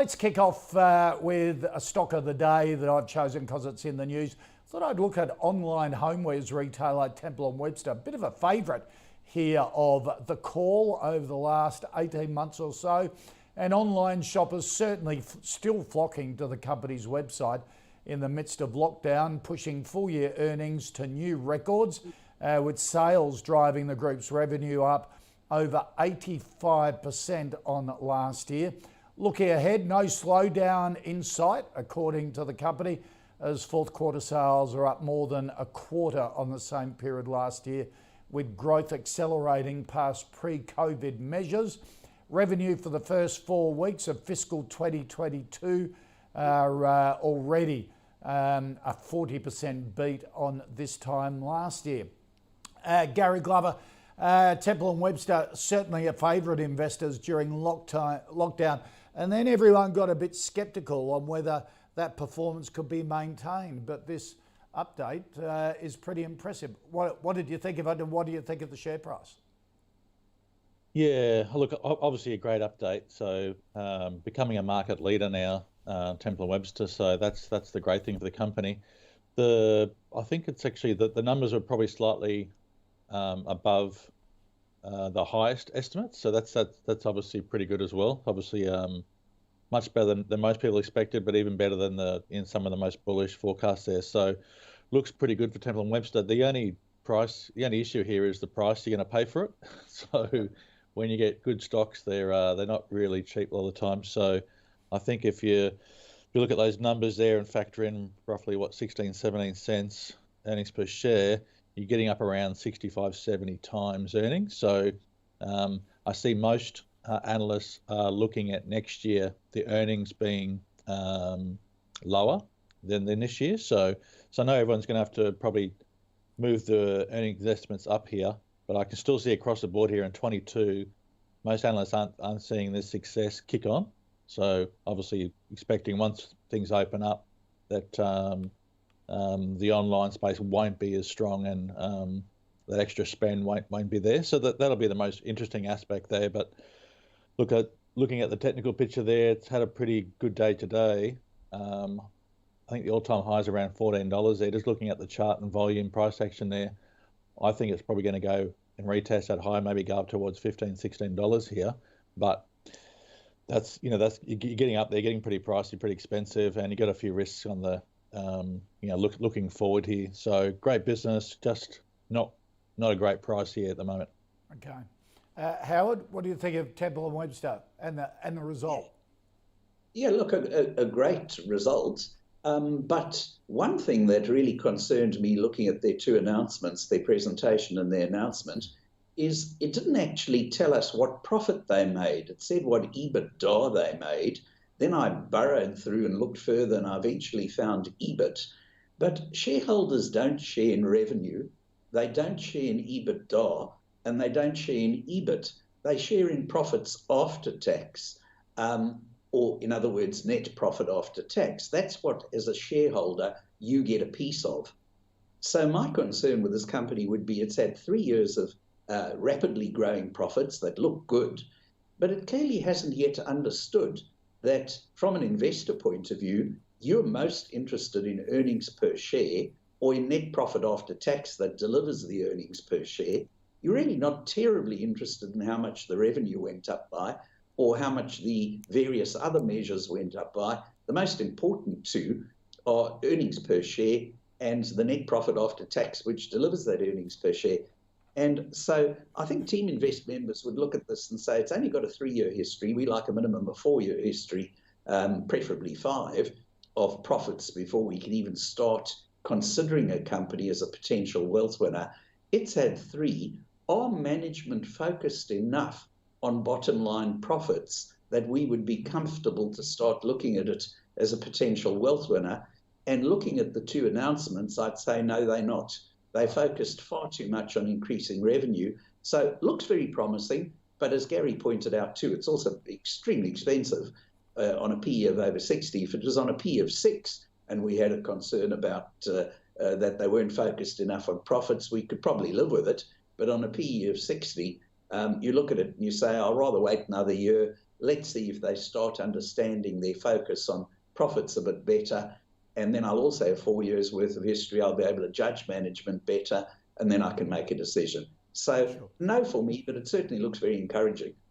Let's kick off with a stock of the day that I've chosen because it's in the news. Thought I'd look at online homewares retailer Temple Webster. A bit of a favourite here of the call over the last 18 months or so. And online shoppers certainly still flocking to the company's website in the midst of lockdown, pushing full year earnings to new records, with sales driving the group's revenue up over 85% on last year. Looking ahead, no slowdown in sight, according to the company, as fourth quarter sales are up more than a quarter on the same period last year, with growth accelerating past pre-COVID measures. Revenue for the first 4 weeks of fiscal 2022 are already a 40% beat on this time last year. Gary Glover, Temple Webster, certainly a favourite investors during lockdown. And then everyone got a bit sceptical on whether that performance could be maintained. But this update is pretty impressive. What did you think of it, and what do you think of the share price? Yeah, look, obviously a great update. So becoming a market leader now, Temple Webster. So that's the great thing for the company. I think it's actually that the numbers are probably slightly above the highest estimates, so that's obviously pretty good as well. Obviously, much better than most people expected, but even better than in some of the most bullish forecasts there. So, looks pretty good for Temple Webster. The only issue here is the price you're going to pay for it. So, when you get good stocks, they're not really cheap all the time. So, I think if you look at those numbers there and factor in roughly 16-17 cents earnings per share, you're getting up around 65-70 times earnings. So I see most analysts looking at next year, the earnings being lower than this year. So I know everyone's going to have to probably move the earnings estimates up here, but I can still see across the board here in 22, most analysts aren't seeing this success kick on. So obviously expecting once things open up that the online space won't be as strong, and that extra spend won't be there. So that'll be the most interesting aspect there. But looking at the technical picture there, it's had a pretty good day today. I think the all-time high is around $14 there. Just looking at the chart and volume price action there, I think it's probably going to go and retest that high, maybe go up towards $15-16 here. But that's you're getting up there, getting pretty pricey, pretty expensive, and you got a few risks on the looking forward here. So great business, just not a great price here at the moment. Okay, Howard, what do you think of Temple Webster and the result? Yeah, look, a great result. But one thing that really concerned me looking at their two announcements, their presentation and their announcement, is it didn't actually tell us what profit they made. It said what EBITDA they made. Then I burrowed through and looked further, and I eventually found EBIT. But shareholders don't share in revenue, they don't share in EBITDA, and they don't share in EBIT. They share in profits after tax, or in other words, net profit after tax. That's what, as a shareholder, you get a piece of. So my concern with this company would be it's had 3 years of rapidly growing profits that look good, but it clearly hasn't yet understood that from an investor point of view, you're most interested in earnings per share or in net profit after tax that delivers the earnings per share. You're really not terribly interested in how much the revenue went up by or how much the various other measures went up by. The most important two are earnings per share and the net profit after tax, which delivers that earnings per share. And so I think Teaminvest members would look at this and say, it's only got a 3-year history. We like a minimum of 4-year history, preferably 5, of profits before we can even start considering a company as a potential wealth winner. It's had 3. Are management focused enough on bottom line profits that we would be comfortable to start looking at it as a potential wealth winner? And looking at the 2 announcements, I'd say no, they're not. They focused far too much on increasing revenue. So it looks very promising, but as Gary pointed out too, it's also extremely expensive on a PE of over 60. If it was on a PE of 6 and we had a concern about that they weren't focused enough on profits, we could probably live with it. But on a PE of 60, you look at it and you say, I'll rather wait another year Let's see if they start understanding their focus on profits a bit better. And then I'll also have 4 years worth of history. I'll be able to judge management better, and then I can make a decision. So no for me, but it certainly looks very encouraging.